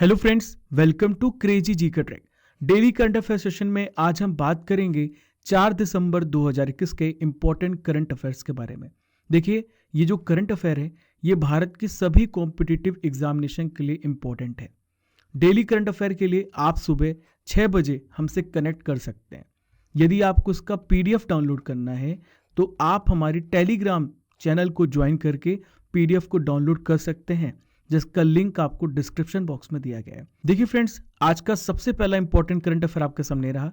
Hello friends, welcome to crazy जी का track. Daily current affair session में आज हम बात करेंगे 4 दिसंबर 2021 के इंपॉर्टेंट करंट अफेयर्स के बारे में। देखिए, ये जो करंट अफेयर है ये भारत की सभी कॉम्पिटिटिव एग्जामिनेशन के लिए इंपॉर्टेंट है। डेली करंट अफेयर के लिए आप सुबह 6 बजे हमसे कनेक्ट कर सकते हैं। यदि आपको उसका पीडीएफ डाउनलोड करना है तो आप हमारी टेलीग्राम चैनल को ज्वाइन करके पीडीएफ को डाउनलोड कर सकते हैं, जिसका लिंक आपको डिस्क्रिप्शन बॉक्स में दिया गया है। देखिए फ्रेंड्स, आज का सबसे पहला इंपॉर्टेंट करंट अफेयर आपके सामने रहा।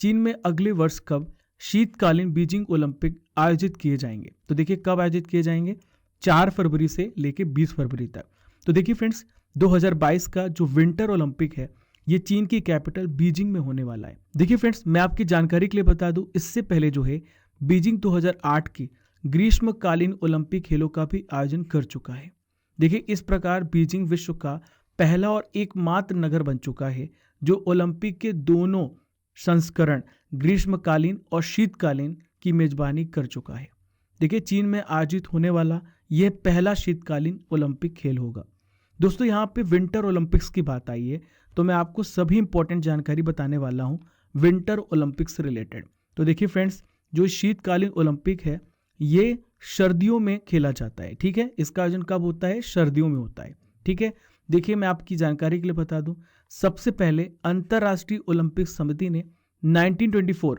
चीन में अगले वर्ष कब शीतकालीन बीजिंग ओलंपिक आयोजित किए जाएंगे? तो देखिए कब आयोजित किए जाएंगे, 4 फरवरी से लेकर 20 फरवरी तक। तो देखिए फ्रेंड्स, 2022 का जो विंटर ओलंपिक है ये चीन की कैपिटल बीजिंग में होने वाला है। देखिए फ्रेंड्स, मैं आपकी जानकारी के लिए बता दूं, इससे पहले जो है बीजिंग 2008 की ग्रीष्मकालीन ओलंपिक खेलों का भी आयोजन कर चुका है। देखिए, इस प्रकार बीजिंग विश्व का पहला और एकमात्र नगर बन चुका है जो ओलंपिक के दोनों संस्करण ग्रीष्मकालीन और शीतकालीन की मेजबानी कर चुका है। देखिए, चीन में आयोजित होने वाला यह पहला शीतकालीन ओलंपिक खेल होगा। दोस्तों, यहाँ पे विंटर ओलंपिक्स की बात आई है तो मैं आपको सभी इंपॉर्टेंट जानकारी बताने वाला हूँ विंटर ओलंपिक्स से रिलेटेड। तो देखिए फ्रेंड्स, जो शीतकालीन ओलंपिक है ये सर्दियों में खेला जाता है। ठीक है, इसका आयोजन कब होता है? सर्दियों में होता है। ठीक है, देखिए मैं आपकी जानकारी के लिए बता दूं, सबसे पहले अंतर्राष्ट्रीय ओलंपिक समिति ने 1924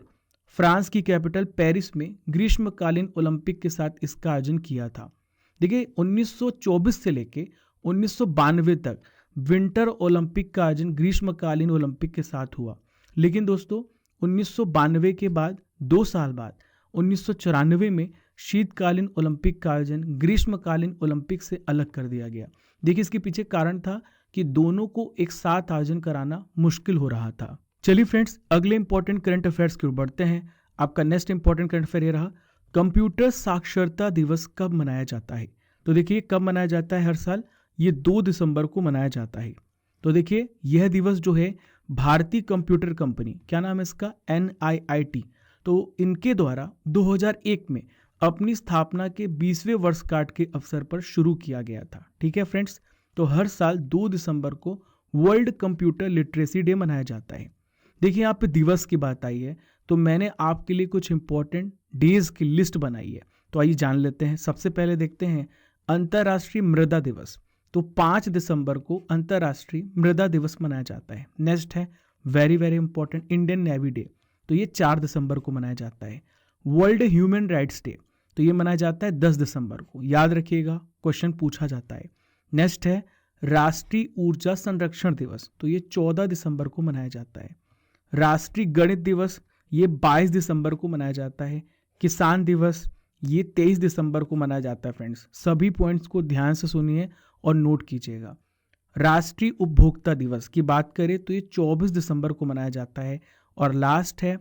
फ्रांस की कैपिटल पेरिस में ग्रीष्मकालीन ओलंपिक के साथ इसका आयोजन किया था। देखिए, 1924 से लेके 1992 तक विंटर ओलंपिक का आयोजन ग्रीष्मकालीन ओलंपिक के साथ हुआ। लेकिन दोस्तों, 1992 के बाद 2 साल बाद 1994 में शीतकालीन ओलंपिक का आयोजन ग्रीष्मकालीन ओलंपिक से अलग कर दिया गया। देखिए, इसके पीछे कारण था कि दोनों को एक साथ आयोजन कराना मुश्किल हो रहा था। चलिए फ्रेंड्स, अगले इंपॉर्टेंट करंट अफेयर्स की ओर बढ़ते हैं। आपका नेक्स्ट इंपॉर्टेंट करंट अफेयर ये रहा, कंप्यूटर साक्षरता दिवस कब मनाया जाता है? तो देखिए, कब मनाया जाता है हर साल? ये 2 दिसंबर को मनाया जाता है। तो देखिए, यह दिवस जो है भारतीय कंप्यूटर कंपनी, क्या नाम है इसका? NIIT, तो इनके द्वारा 2001 में अपनी स्थापना के 20वें वर्षगांठ के अवसर पर शुरू किया गया था। ठीक है फ्रेंड्स, तो हर साल 2 दिसंबर को वर्ल्ड कंप्यूटर लिटरेसी डे मनाया जाता है। देखिए, यहाँ पे दिवस की बात आई है तो मैंने आपके लिए कुछ इंपॉर्टेंट डेज की लिस्ट बनाई है, तो आइए जान लेते हैं। सबसे पहले देखते हैं अंतर्राष्ट्रीय मृदा दिवस। तो 5 दिसंबर को अंतर्राष्ट्रीय मृदा दिवस मनाया जाता है। नेक्स्ट है very very important Indian navy day, तो ये 4 दिसंबर को मनाया जाता है। वर्ल्ड ह्यूमन राइट्स डे, तो ये मनाया जाता है 10 दिसंबर को। याद रखिएगा, क्वेश्चन पूछा जाता है। नेक्स्ट है राष्ट्रीय ऊर्जा संरक्षण दिवस, तो ये 14 दिसंबर को मनाया जाता है। राष्ट्रीय गणित दिवस ये 22 दिसंबर को मनाया जाता है। किसान दिवस ये 23 दिसंबर को मनाया जाता है। फ्रेंड्स, सभी पॉइंट्स को ध्यान से सुनिए और नोट कीजिएगा। राष्ट्रीय उपभोक्ता दिवस की बात करें तो ये 24 दिसंबर को मनाया जाता है। और लास्ट है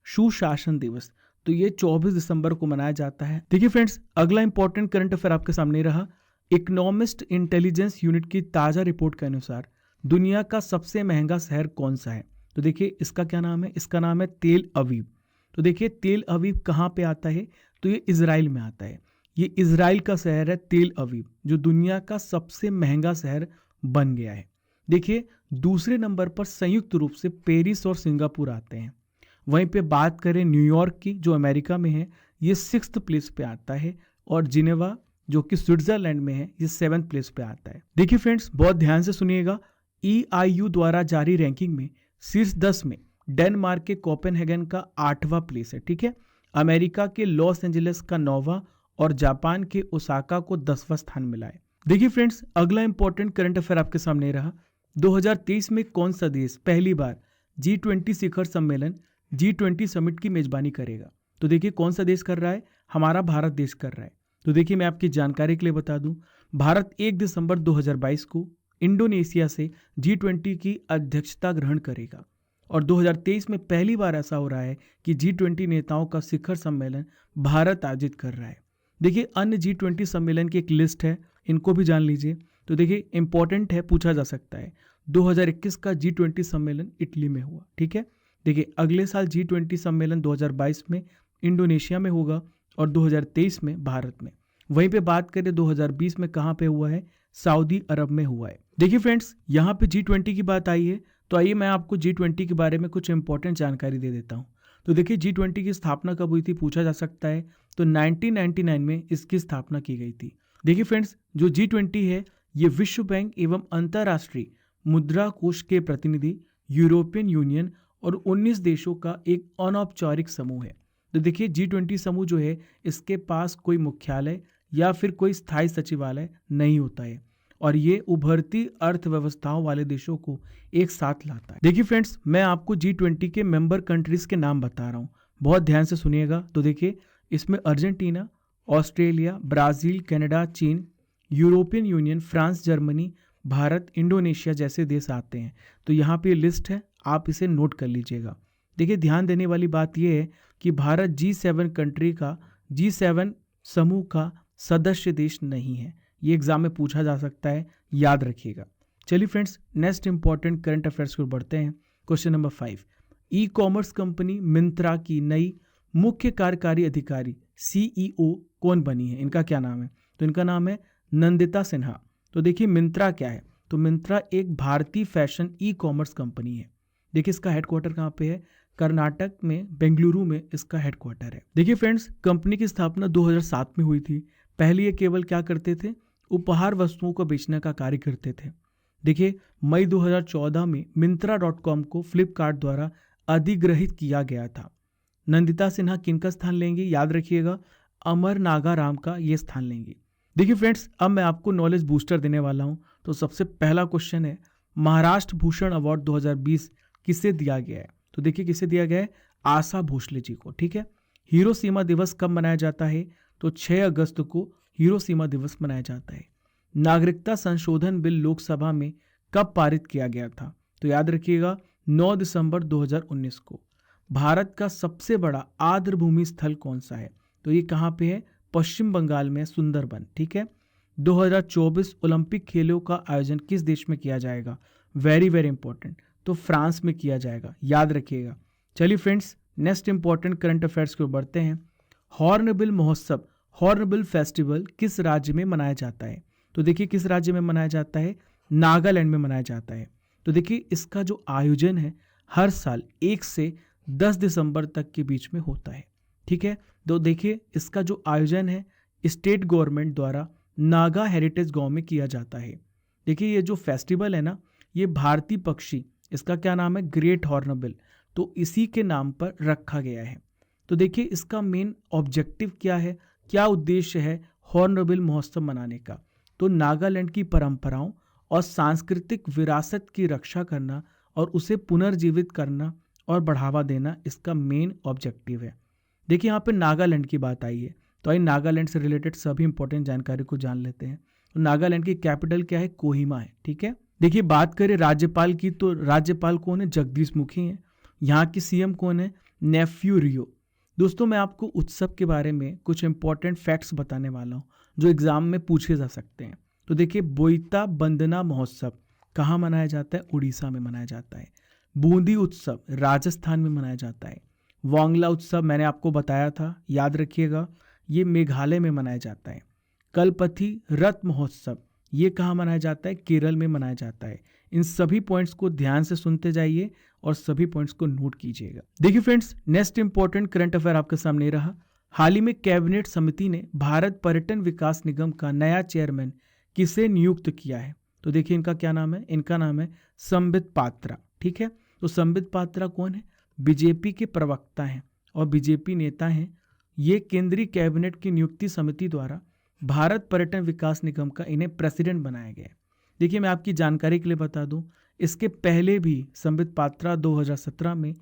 सुशासन दिवस, तो ये 24 दिसंबर को मनाया जाता है। देखिए फ्रेंड्स, अगला इंपॉर्टेंट करंट अफेयर आपके सामने रहा। इकोनॉमिस्ट इंटेलिजेंस यूनिट की ताजा रिपोर्ट के अनुसार दुनिया का सबसे महंगा शहर कौन सा है? तो देखिए, इसका क्या नाम है? इसका नाम है तेल अवीव। तो देखिए, तेल अवीव कहाँ पे आता है? तो ये इजराइल में आता है। ये इजराइल का शहर है तेल अवीव, जो दुनिया का सबसे महंगा शहर बन गया है। देखिए, दूसरे नंबर पर संयुक्त रूप से पेरिस और सिंगापुर आते हैं। वहीं पे बात करें न्यूयॉर्क की, जो अमेरिका में है, ये 6th प्लेस पे आता है। और जिनेवा जो कि स्विट्जरलैंड में है, ये 7th प्लेस पे आता है। देखिए फ्रेंड्स, बहुत ध्यान से सुनिएगा। EIU द्वारा जारी रैंकिंग में शीर्ष 10 में डेनमार्क के कोपेनहेगन का 8वां प्लेस है। ठीक है, अमेरिका के लॉस एंजलिस का 9वां और जापान के ओसाका को 10वां स्थान मिला है। देखिए फ्रेंड्स, अगला इंपॉर्टेंट करंट अफेयर आपके सामने रहा। 2023 में कौन सा देश पहली बार G20 शिखर सम्मेलन G20 समिट की मेजबानी करेगा? तो देखिए, कौन सा देश कर रहा है? हमारा भारत देश कर रहा है। तो देखिए, मैं आपकी जानकारी के लिए बता दूं, भारत 1 दिसंबर 2022 को इंडोनेशिया से G20 की अध्यक्षता ग्रहण करेगा। और 2023 में पहली बार ऐसा हो रहा है कि G20 नेताओं का शिखर सम्मेलन भारत आयोजित कर रहा है। देखिए, अन्य G20 सम्मेलन की एक लिस्ट है, इनको भी जान लीजिए। तो देखिए, इंपॉर्टेंट है, पूछा जा सकता है। 2021 का G20 सम्मेलन इटली में हुआ। ठीक है, देखिए, अगले साल G20 सम्मेलन 2022 में इंडोनेशिया में होगा और 2023 में भारत में। वहीं पे बात करें 2020 में कहाँ पे हुआ है? सऊदी अरब में हुआ है। देखिए फ्रेंड्स, यहाँ पे G20 की बात आई है, तो आइए मैं आपको G20 के बारे में कुछ इंपॉर्टेंट जानकारी दे देता हूँ। तो देखिए G20 की स्थापना कब हुई थी पूछा जा सकता है, तो 1999 में इसकी स्थापना की गई थी। देखिए फ्रेंड्स, जो G20 है ये विश्व बैंक एवं अंतर्राष्ट्रीय मुद्रा कोष के प्रतिनिधि, यूरोपियन यूनियन और 19 देशों का एक अनौपचारिक समूह है। तो देखिए G20 समूह जो है इसके पास कोई मुख्यालय या फिर कोई स्थायी सचिवालय नहीं होता है और ये उभरती अर्थव्यवस्थाओं वाले देशों को एक साथ लाता है। देखिए फ्रेंड्स, मैं आपको G20 के मेंबर कंट्रीज के नाम बता रहा हूँ, बहुत ध्यान से सुनिएगा। तो देखिए इसमें अर्जेंटीना, ऑस्ट्रेलिया, ब्राज़ील, कनाडा, चीन, European union, France, Germany, Bharat, Indonesia जैसे देश आते हैं। तो यहाँ पे लिस्ट है, आप इसे नोट कर लीजिएगा। देखिए ध्यान देने वाली बात यह है कि भारत G7 कंट्री का, G7 समूह का सदस्य देश नहीं है। ये एग्जाम में पूछा जा सकता है, याद रखिएगा। चलिए friends, next important current affairs को बढ़ते हैं। Question number 5, e commerce company Myntra की नई मुख्य कार्यकारी अधिकारी CEO कौन बनी है? इनका क्या नाम है? तो इनका नाम है नंदिता सिन्हा। तो देखिए मिंत्रा क्या है? तो मिंत्रा एक भारतीय फैशन ई कॉमर्स कंपनी है। देखिए इसका हेडक्वार्टर कहाँ पे है? कर्नाटक में बेंगलुरु में इसका हेडक्वार्टर है। देखिए फ्रेंड्स, कंपनी की स्थापना 2007 में हुई थी। पहले ये केवल क्या करते थे? उपहार वस्तुओं को बेचने का कार्य करते थे। देखिए मई 2014 में Myntra.com को फ्लिपकार्ट द्वारा अधिग्रहित किया गया था। नंदिता सिन्हा किनका स्थान लेंगे? याद रखिएगा, अमर नागाराम का ये स्थान लेंगे। देखिए फ्रेंड्स, अब मैं आपको नॉलेज बूस्टर देने वाला हूं। तो सबसे पहला क्वेश्चन है, महाराष्ट्र भूषण अवार्ड 2020 किसे दिया गया है? तो देखिए किसे दिया गया है? आशा भोसले जी को। ठीक है। हिरोशिमा दिवस कब मनाया जाता है? तो 6 अगस्त को हिरोशिमा दिवस मनाया जाता है। नागरिकता संशोधन बिल लोकसभा में कब पारित किया गया था? तो याद रखिएगा 9 दिसंबर 2019 को। भारत का सबसे बड़ा आर्द्रभूमि स्थल कौन सा है? तो ये कहाँ पे है? पश्चिम बंगाल में, सुंदरबन। ठीक है। 2024 ओलंपिक खेलों का आयोजन किस देश में किया जाएगा? वेरी वेरी इंपॉर्टेंट, तो फ्रांस में किया जाएगा, याद रखिएगा। चलिए friends, next important current affairs को बढ़ते हैं। हॉर्नबिल महोत्सव, हॉर्नबिल फेस्टिवल किस राज्य में मनाया जाता है? तो देखिए किस राज्य में मनाया जाता है? नागालैंड में मनाया जाता है। तो देखिए इसका जो आयोजन है हर साल 1 से 10 दिसंबर तक के बीच में होता है। ठीक है। तो देखिए इसका जो आयोजन है स्टेट गवर्नमेंट द्वारा नागा हेरिटेज गांव में किया जाता है। देखिए ये जो फेस्टिवल है ना, ये भारतीय पक्षी, इसका क्या नाम है? ग्रेट हॉर्नबिल, तो इसी के नाम पर रखा गया है। तो देखिए इसका मेन ऑब्जेक्टिव क्या है, क्या उद्देश्य है हॉर्नबिल महोत्सव मनाने का? तो नागालैंड की परंपराओं और सांस्कृतिक विरासत की रक्षा करना और उसे पुनर्जीवित करना और बढ़ावा देना इसका मेन ऑब्जेक्टिव है। देखिए यहाँ पे नागालैंड की बात आई है, तो आइए नागालैंड से रिलेटेड सभी इंपॉर्टेंट जानकारी को जान लेते हैं। तो नागालैंड की कैपिटल क्या है? कोहिमा है। ठीक है। देखिए बात करें राज्यपाल की, तो राज्यपाल कौन है? जगदीश मुखी हैं। यहाँ की CM कौन है? नेफ्यू रियो। दोस्तों मैं आपको उत्सव के बारे में कुछ इंपॉर्टेंट फैक्ट्स बताने वाला हूँ जो एग्जाम में पूछे जा सकते हैं। तो देखिए बोईता बंदना महोत्सव कहाँ मनाया जाता है? उड़ीसा में मनाया जाता है। बूंदी उत्सव राजस्थान में मनाया जाता है। वांगला उत्सव मैंने आपको बताया था, याद रखिएगा, ये मेघालय में मनाया जाता है। कलपथी रथ महोत्सव ये कहाँ मनाया जाता है? केरल में मनाया जाता है। इन सभी पॉइंट्स को ध्यान से सुनते जाइए और सभी पॉइंट्स को नोट कीजिएगा। देखिए friends, next important current affair आपके सामने रहा। हाल ही में कैबिनेट समिति ने भारत पर्यटन विकास निगम का नया चेयरमैन किसे नियुक्त किया है? तो देखिए इनका क्या नाम है? इनका नाम है संबित पात्रा। ठीक है। तो संबित पात्रा कौन है? बीजेपी के प्रवक्ता हैं और बीजेपी नेता हैं। ये केंद्रीय कैबिनेट की नियुक्ति समिति द्वारा भारत पर्यटन विकास निगम का इन्हें प्रेसिडेंट बनाया गया है। देखिए मैं आपकी जानकारी के लिए बता दूं, इसके पहले भी संबित पात्रा 2017 में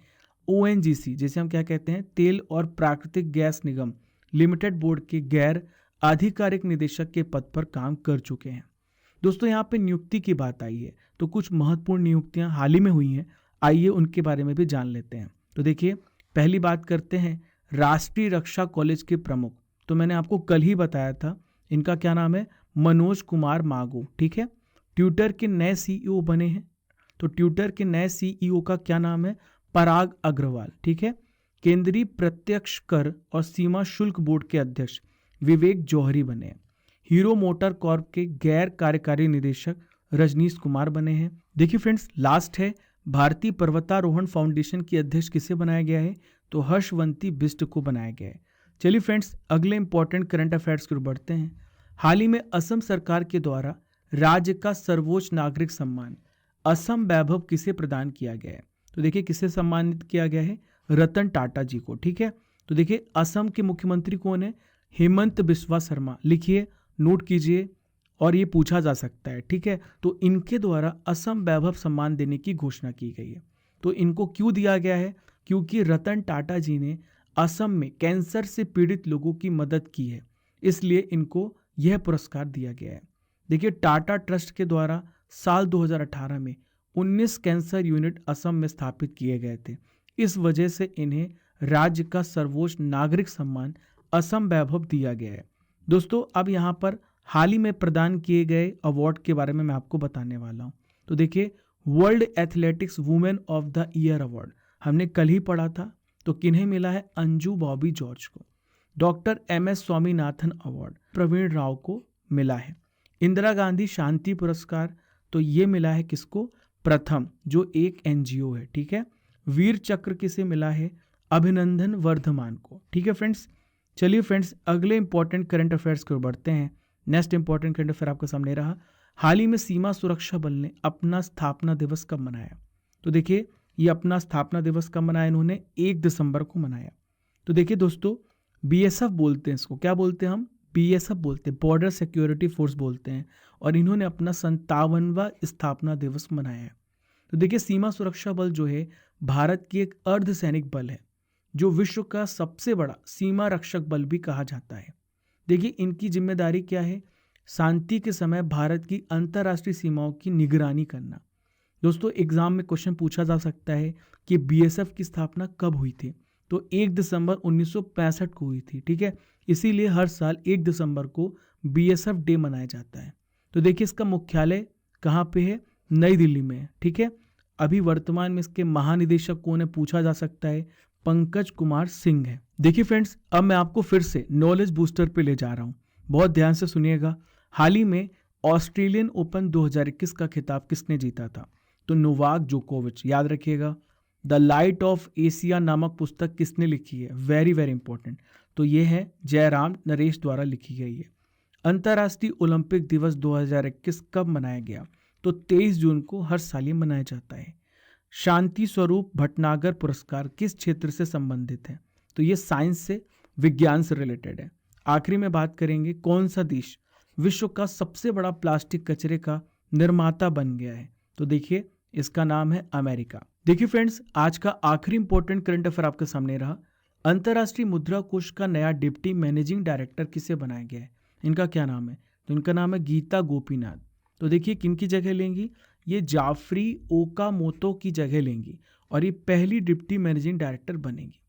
ONGC, जैसे हम क्या कहते हैं, तेल और प्राकृतिक गैस निगम लिमिटेड बोर्ड के गैर आधिकारिक निदेशक के पद पर काम कर चुके हैं। दोस्तों यहाँ पे नियुक्ति की बात आई है, तो कुछ महत्वपूर्ण नियुक्तियां हाल ही में हुई हैं, आइए उनके बारे में भी जान लेते हैं। तो देखिए पहली बात करते हैं राष्ट्रीय रक्षा कॉलेज के प्रमुख। तो मैंने आपको कल ही बताया था, इनका क्या नाम है? मनोज कुमार मागो। ठीक है। ट्विटर के नए CEO बने हैं, तो ट्विटर के नए CEO का क्या नाम है? पराग अग्रवाल। ठीक है। केंद्रीय प्रत्यक्ष कर और सीमा शुल्क बोर्ड के अध्यक्ष विवेक जौहरी बने हैं। हीरो मोटर कॉर्प के गैर कार्यकारी निदेशक रजनीश कुमार बने हैं। देखिए फ्रेंड्स, लास्ट है, भारतीय पर्वतारोहण फाउंडेशन की अध्यक्ष किसे बनाया गया है? तो हर्षवंती बिष्ट को बनाया गया है। चलिए फ्रेंड्स, अगले इंपॉर्टेंट करंट अफेयर्स की ओर बढ़ते हैं। हाल ही में असम सरकार के द्वारा राज्य का सर्वोच्च नागरिक सम्मान असम वैभव किसे प्रदान किया गया है? तो देखिए किसे सम्मानित किया गया है? रतन टाटा जी को। ठीक है, तो देखिए असम के मुख्यमंत्री कौन है? हेमंत बिस्वा शर्मा। लिखिए, नोट कीजिए, और ये पूछा जा सकता है। ठीक है, तो इनके द्वारा असम वैभव सम्मान देने की घोषणा की गई है। तो इनको क्यों दिया गया है? क्योंकि रतन टाटा जी ने असम में कैंसर से पीड़ित लोगों की मदद की है, इसलिए इनको यह पुरस्कार दिया गया है। देखिए, टाटा ट्रस्ट के द्वारा साल 2018 में 19 कैंसर यूनिट असम में स्थापित किए गए थे। इस वजह से इन्हें राज्य का सर्वोच्च नागरिक सम्मान असम वैभव दिया गया है। दोस्तों, अब यहाँ पर हाल ही में प्रदान किए गए अवार्ड के बारे में मैं आपको बताने वाला हूँ। तो देखिए, world athletics women of the year award हमने कल ही पढ़ा था, तो किन्हें मिला है? अंजू बॉबी जॉर्ज को। Doctor MS Swaminathan award Praveen Rao को मिला है। इंदिरा गांधी शांति पुरस्कार, तो ये मिला है किसको? प्रथम, जो एक NGO है। ठीक है, वीर चक्र किसे मिला है? अभिनंदन वर्धमान को। ठीक है फ्रेंड्स, चलिए फ्रेंड्स, अगले इंपॉर्टेंट करंट अफेयर्स की ओर बढ़ते हैं। नेक्स्ट इंपॉर्टेंट करंट अफेयर आपके सामने रहा, हाल ही में सीमा सुरक्षा बल ने अपना स्थापना दिवस कब मनाया? तो देखिए, ये अपना स्थापना दिवस कब मनाया? इन्होंने 1 दिसंबर को मनाया। तो देखिए दोस्तों, BSF बोलते हैं इसको। क्या बोलते हैं हम? BSF बोलते हैं, बॉर्डर सिक्योरिटी फोर्स बोलते हैं, और इन्होंने अपना 57वां स्थापना दिवस मनाया है। तो देखिए, सीमा सुरक्षा बल जो है भारत की एक अर्धसैनिक बल है, जो विश्व का सबसे बड़ा सीमा रक्षक बल भी कहा जाता है। देखिए, इनकी जिम्मेदारी क्या है? शांति के समय भारत की अंतर्राष्ट्रीय सीमाओं की निगरानी करना। दोस्तों, एग्जाम में क्वेश्चन पूछा जा सकता है कि BSF की स्थापना कब हुई थी? तो 1 दिसंबर 1965 को हुई थी। ठीक है, इसीलिए हर साल 1 दिसंबर को BSF डे मनाया जाता है। तो देखिए, इसका मुख्यालय कहाँ पे है? नई दिल्ली में है। ठीक है, अभी वर्तमान में इसके महानिदेशक कौन है पूछा जा सकता है? पंकज कुमार सिंह है। देखिए फ्रेंड्स, अब मैं आपको फिर से नॉलेज बूस्टर पे ले जा रहा हूँ, बहुत ध्यान से सुनिएगा। हाल ही में ऑस्ट्रेलियन ओपन 2021 का खिताब किसने जीता था? तो नोवाक जोकोविच। याद रखिएगा। द लाइट ऑफ एशिया नामक पुस्तक किसने लिखी है? Very very important. तो ये है जयराम नरेश द्वारा लिखी गई है। अंतर्राष्ट्रीय ओलंपिक दिवस 2021 कब मनाया गया? तो 23 जून को हर साल ये मनाया जाता है। शांति स्वरूप भटनागर पुरस्कार किस क्षेत्र से संबंधित है? तो ये साइंस से, विज्ञान से रिलेटेड है। आखिरी में बात करेंगे, कौन सा देश विश्व का सबसे बड़ा प्लास्टिक कचरे का निर्माता बन गया है? तो देखिए, इसका नाम है अमेरिका। देखिए फ्रेंड्स, आज का आखिरी इंपॉर्टेंट करंट अफेयर आपके सामने रहा। अंतर्राष्ट्रीय मुद्रा कोष का नया डिप्टी मैनेजिंग डायरेक्टर किसे बनाया गया है? इनका क्या नाम है? तो इनका नाम है गीता गोपीनाथ। तो देखिए, किन की जगह लेंगी? ये जाफरी ओकामोतो की जगह लेंगी, और ये पहली डिप्टी मैनेजिंग डायरेक्टर बनेगी।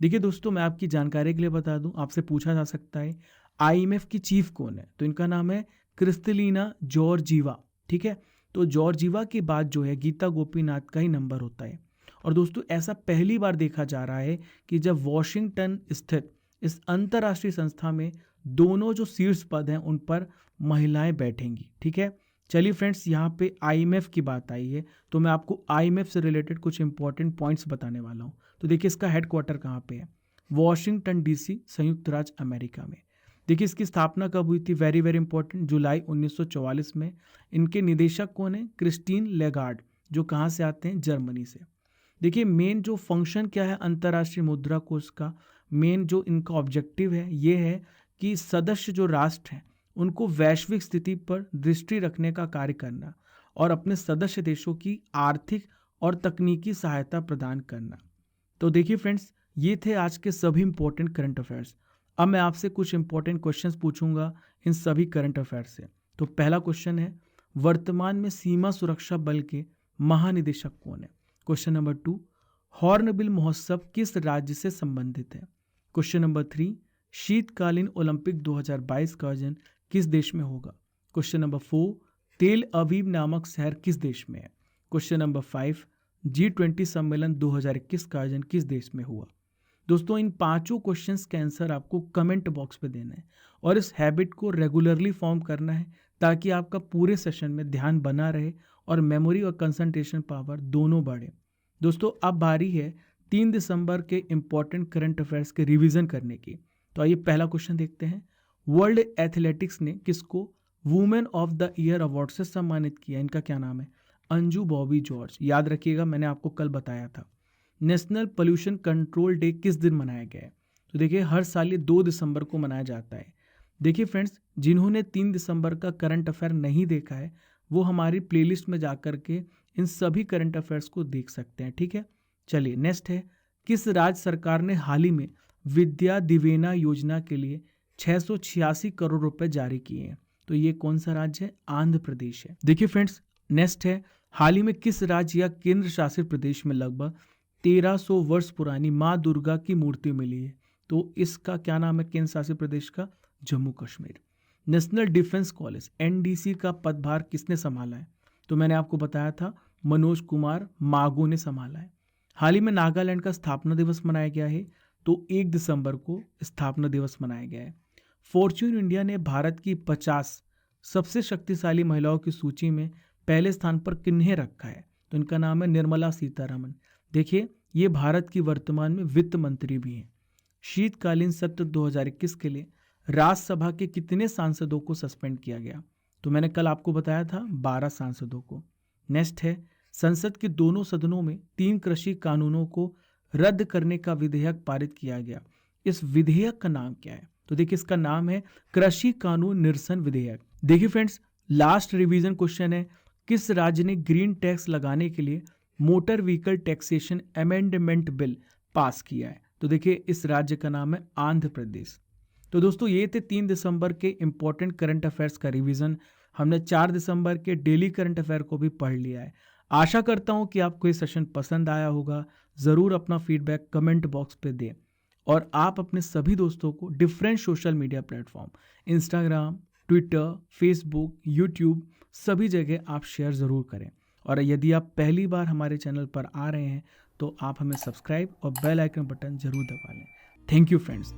देखिए दोस्तों, मैं आपकी जानकारी के लिए बता दूं, आपसे पूछा जा सकता है IMF की चीफ कौन है? तो इनका नाम है क्रिस्टलिना जॉर्जीवा। ठीक है, तो जॉर्जीवा के बाद जो है गीता गोपीनाथ का ही नंबर होता है। और दोस्तों, ऐसा पहली बार देखा जा रहा है कि जब वॉशिंगटन स्थित इस अंतर्राष्ट्रीय संस्था में दोनों जो शीर्ष पद हैं उन पर महिलाएं बैठेंगी। ठीक है, चलिए फ्रेंड्स, यहाँ पे IMF की बात आई है, तो मैं आपको IMF से रिलेटेड कुछ इंपॉर्टेंट पॉइंट्स बताने वाला हूँ। तो देखिए, इसका हेडक्वार्टर कहाँ पे है? वॉशिंगटन DC, संयुक्त राज्य अमेरिका में। देखिए, इसकी स्थापना कब हुई थी? वेरी वेरी इंपॉर्टेंट, जुलाई 1944 में। इनके निदेशक कौन है? क्रिस्टीन लेगार्ड, जो कहाँ से आते हैं? जर्मनी से। देखिए, मेन जो फंक्शन क्या है अंतर्राष्ट्रीय मुद्रा कोष का, मेन जो इनका ऑब्जेक्टिव है ये है कि सदस्य जो राष्ट्र हैं उनको वैश्विक स्थिति पर दृष्टि रखने का कार्य करना और अपने सदस्य देशों की आर्थिक और तकनीकी सहायता प्रदान करना। तो देखिए फ्रेंड्स, ये थे आज के सभी इंपॉर्टेंट करंट अफेयर्स। अब मैं आपसे कुछ इंपॉर्टेंट क्वेश्चंस पूछूंगा इन सभी करंट अफेयर्स से। तो पहला क्वेश्चन है, वर्तमान में सीमा सुरक्षा बल के महानिदेशक कौन है? क्वेश्चन नंबर 2, हॉर्नबिल महोत्सव किस राज्य से संबंधित है? क्वेश्चन नंबर 3, शीतकालीन ओलंपिक 2022 का आयोजन किस देश में होगा? क्वेश्चन नंबर 4, तेल अवीव नामक शहर किस देश में है? क्वेश्चन नंबर 5, G20 सम्मेलन 2021 का आयोजन किस देश में हुआ? दोस्तों इन पांचों क्वेश्चंस के आंसर आपको कमेंट बॉक्स पे देना है और इस हैबिट को रेगुलरली फॉर्म करना है ताकि आपका पूरे सेशन में ध्यान बना रहे और मेमोरी और कंसंट्रेशन पावर दोनों बढ़े। दोस्तों अब बारी है 3 दिसंबर के इम्पोर्टेंट करंट अफेयर्स के रिवीजन करने की। तो आइए पहला क्वेश्चन देखते हैं। वर्ल्ड एथलेटिक्स ने किसको women of the year award से सम्मानित किया? इनका क्या नाम है? अंजू बॉबी जॉर्ज। याद रखिएगा, मैंने आपको कल बताया था। नेशनल पोल्यूशन कंट्रोल डे किस दिन मनाया गया है? तो देखिए हर साल ये 2 दिसंबर को मनाया जाता है। देखिए फ्रेंड्स, जिन्होंने 3 दिसंबर का करंट अफेयर नहीं देखा है वो हमारी प्लेलिस्ट में जाकर के इन सभी करंट अफेयर्स को देख सकते हैं। ठीक है, चलिए नेक्स्ट है, किस राज्य सरकार ने हाल ही में विद्या दिवेना योजना के लिए 686 करोड़ रुपए जारी किए हैं? तो ये कौन सा राज्य है? आंध्र प्रदेश है। देखिए फ्रेंड्स, नेक्स्ट है, हाल ही में किस राज्य या केंद्र शासित प्रदेश में लगभग 1300 वर्ष पुरानी माँ दुर्गा की मूर्ति मिली है? तो इसका क्या नाम है केंद्र शासित प्रदेश का? Jammu Kashmir. National defence college NDC का पदभार किसने संभाला है? तो मैंने आपको बताया था, मनोज कुमार मागो ने संभाला है। हाल ही में नागालैंड का स्थापना दिवस मनाया गया है, तो 1 दिसंबर को स्थापना दिवस मनाया गया है। फॉर्च्यून इंडिया ने भारत की 50 सबसे शक्तिशाली महिलाओं की सूची में पहले स्थान पर किन्हें रखा है? तो इनका नाम है निर्मला सीतारमण। देखिए ये भारत की वर्तमान में वित्त मंत्री भी हैं। शीतकालीन सत्र 2021 के लिए राज्यसभा के कितने सांसदों को सस्पेंड किया गया? तो मैंने कल आपको बताया था 12 सांसदों को। नेक्स्ट है, संसद के दोनों सदनों में 3 कृषि कानूनों को रद्द करने का विधेयक पारित किया गया। इस विधेयक का नाम क्या है? तो देखिए इसका नाम है कृषि कानून निरसन विधेयक। देखिए फ्रेंड्स, लास्ट रिवीजन क्वेश्चन है, किस राज्य ने ग्रीन टैक्स लगाने के लिए motor vehicle taxation amendment bill pass किया है? तो देखिए इस राज्य का नाम है आंध्र प्रदेश। तो दोस्तों ये थे 3 दिसंबर के इंपॉर्टेंट करंट अफेयर्स का रिवीजन। हमने 4 दिसंबर के डेली करंट अफेयर को भी पढ़ लिया है। आशा करता हूँ कि आपको ये सेशन पसंद आया होगा। ज़रूर अपना फीडबैक कमेंट बॉक्स पे दें और आप अपने सभी दोस्तों को different social media platform Instagram, Twitter, Facebook, YouTube सभी जगह आप शेयर ज़रूर करें। और यदि आप पहली बार हमारे चैनल पर आ रहे हैं तो आप हमें सब्सक्राइब और बेल आइकन बटन ज़रूर दबा लें। Thank you friends.